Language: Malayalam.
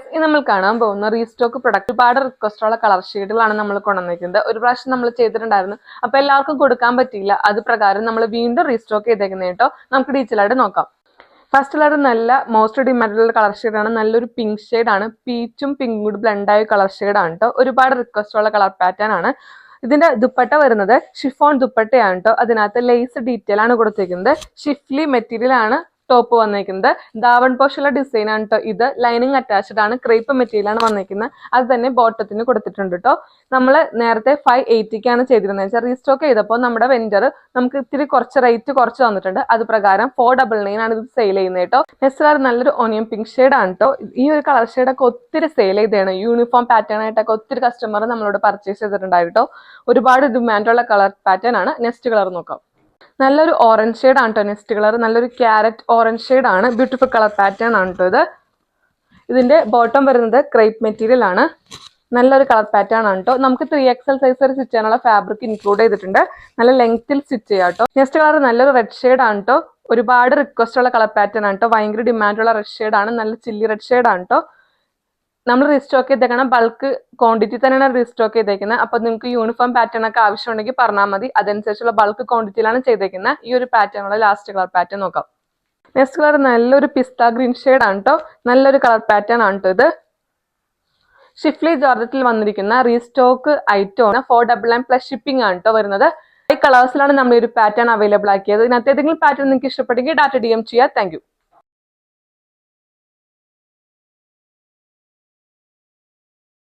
ഇനി നമ്മൾ കാണാൻ പോകുന്ന റീസ്റ്റോക്ക് പ്രൊഡക്റ്റ് ഒരുപാട് റിക്വസ്റ്റുള്ള കളർ ഷെയ്ഡുകളാണ് നമ്മൾ കൊണ്ടുവന്നിരിക്കുന്നത്. ഒരു പ്രാവശ്യം നമ്മൾ ചെയ്തിട്ടുണ്ടായിരുന്നു, അപ്പൊ എല്ലാവർക്കും കൊടുക്കാൻ പറ്റിയില്ല. അത് പ്രകാരം നമ്മൾ വീണ്ടും റീസ്റ്റോക്ക് ചെയ്തേക്കുന്നത് കേട്ടോ. നമുക്ക് ഡീറ്റെയിൽ ആയിട്ട് നോക്കാം. ഫസ്റ്റ് കളർ നല്ല മോസ്റ്റ് ഡിമാൻഡുള്ള കളർ ഷെയ്ഡാണ്. നല്ലൊരു പിങ്ക് ഷെയ്ഡാണ്. പീച്ചും പിങ്കും കൂടി ബ്ലെൻഡായ കളർ ഷെയ്ഡാണ് കേട്ടോ. ഒരുപാട് റിക്വസ്റ്റുള്ള കളർ പാറ്റേൺ ആണ്. ഇതിന്റെ ദുപ്പട്ട വരുന്നത് ഷിഫോൺ ദുപ്പട്ടയാണ് കേട്ടോ. അതിനകത്ത് ലേസ് ഡീറ്റെയിൽ ആണ് കൊടുത്തിരിക്കുന്നത്. ഷിഫ്ലി മെറ്റീരിയൽ ആണ് ടോപ്പ് വന്നിരിക്കുന്നത്. ദാവൺ പോഷുള്ള ഡിസൈൻ ആണ് കേട്ടോ. ഇത് ലൈനിങ് അറ്റാച്ച്ഡ് ആണ്. ക്രേപ്പ് മെറ്റീരിയൽ ആണ് വന്നിരിക്കുന്നത്. അത് തന്നെ ബോട്ടത്തിന് കൊടുത്തിട്ടുണ്ട് കേട്ടോ. നമ്മൾ നേരത്തെ 580 ചെയ്തിരുന്നത് വെച്ചാൽ റീസ്റ്റോക്ക് ചെയ്തപ്പോൾ നമ്മുടെ വെൻഡർ നമുക്ക് ഇത്തിരി കുറച്ച് റേറ്റ് കുറച്ച് തന്നിട്ടുണ്ട്. അത് പ്രകാരം 499 ആണ് ഇത് സെയിൽ ചെയ്യുന്നത് കേട്ടോ. നെക്സ്റ്റ് കളർ നല്ലൊരു ഓണിയൻ പിങ്ക് ഷെയ്ഡ് ആണ് കേട്ടോ. ഈ ഒരു കളർ ഷെയ്ഡൊക്കെ ഒത്തിരി സെയിൽ ചെയ്തതാണ്. യൂണിഫോം പാറ്റേൺ ആയിട്ടൊക്കെ ഒത്തിരി കസ്റ്റമർ നമ്മളോട് പർച്ചേസ് ചെയ്തിട്ടുണ്ടായിട്ടോ. ഒരുപാട് ഡിമാൻഡുള്ള കളർ പാറ്റേൺ ആണ്. നെക്സ്റ്റ് കളർ നോക്കാം. നല്ലൊരു ഓറഞ്ച് ഷെയ്ഡ് ആണ് കേട്ടോ. നെക്സ്റ്റ് കളർ നല്ലൊരു ക്യാരറ്റ് ഓറഞ്ച് ഷെയ്ഡ് ആണ്. ബ്യൂട്ടിഫുൾ കളർ പാറ്റേൺ ആണ് കേട്ടോ ഇത്. ഇതിന്റെ ബോട്ടം വരുന്നത് ക്രേപ്പ് മെറ്റീരിയൽ ആണ്. നല്ലൊരു കളർ പാറ്റേൺ ആണ് കേട്ടോ. നമുക്ക് 3XL സൈസ് വരെ സ്റ്റിച്ച് ചെയ്യാനുള്ള ഫാബ്രിക് ഇൻക്ലൂഡ് ചെയ്തിട്ടുണ്ട്. നല്ല ലെങ്ത്തിൽ സ്റ്റിച്ച് ചെയ്യാം കേട്ടോ. നെക്സ്റ്റ് കളർ നല്ലൊരു റെഡ് ഷെയ്ഡ് ആണ് കേട്ടോ. ഒരുപാട് റിക്വസ്റ്റ് ഉള്ള കളർ പാറ്റേൺ ആണ് കേട്ടോ. ഭയങ്കര ഡിമാൻഡുള്ള റെഡ് ഷെയ്ഡ് ആണ്. നല്ല ചില്ലി റെഡ് ഷെയ്ഡ് ആണ് കേട്ടോ. നമ്മൾ റീസ്റ്റോക്ക് ചെയ്തേക്കണം ബൾക്ക് ക്വാണ്ടിറ്റി തന്നെയാണ് റീസ്റ്റോക്ക് ചെയ്തേക്കുന്നത്. അപ്പൊ നിങ്ങൾക്ക് യൂണിഫോം പാറ്റേൺ ഒക്കെ ആവശ്യമുണ്ടെങ്കിൽ പറഞ്ഞാൽ മതി. അതനുസരിച്ചുള്ള ബൾക്ക് ക്വാണ്ടിറ്റിയിലാണ് ചെയ്തേക്കുന്നത്. ഈ ഒരു പാറ്റേണുള്ള ലാസ്റ്റ് കളർ പാറ്റേൺ നോക്കാം. നെക്സ്റ്റ് കളർ നല്ലൊരു പിസ്ത ഗ്രീൻ ഷെയ്ഡ് ആണ് കേട്ടോ. നല്ലൊരു കളർ പാറ്റേൺ ആണ് കേട്ടോ ഇത്. ഷിഫ്ലി ജോർജറ്റിൽ വന്നിരിക്കുന്ന റീസ്റ്റോക്ക് ഐറ്റം 499+ ഷിപ്പിംഗ് ആണ് കേട്ടോ വരുന്നത്. ഈ കളേഴ്സിലാണ് നമ്മൾ ഈ ഒരു പാറ്റേൺ അവൈലബിൾ ആക്കിയത്. ഇതിനകത്ത് ഏതെങ്കിലും പാറ്റേൺ നിങ്ങൾക്ക് ഇഷ്ടപ്പെട്ടെങ്കിൽ ഡാറ്റ DM ചെയ്യുക. Thank you.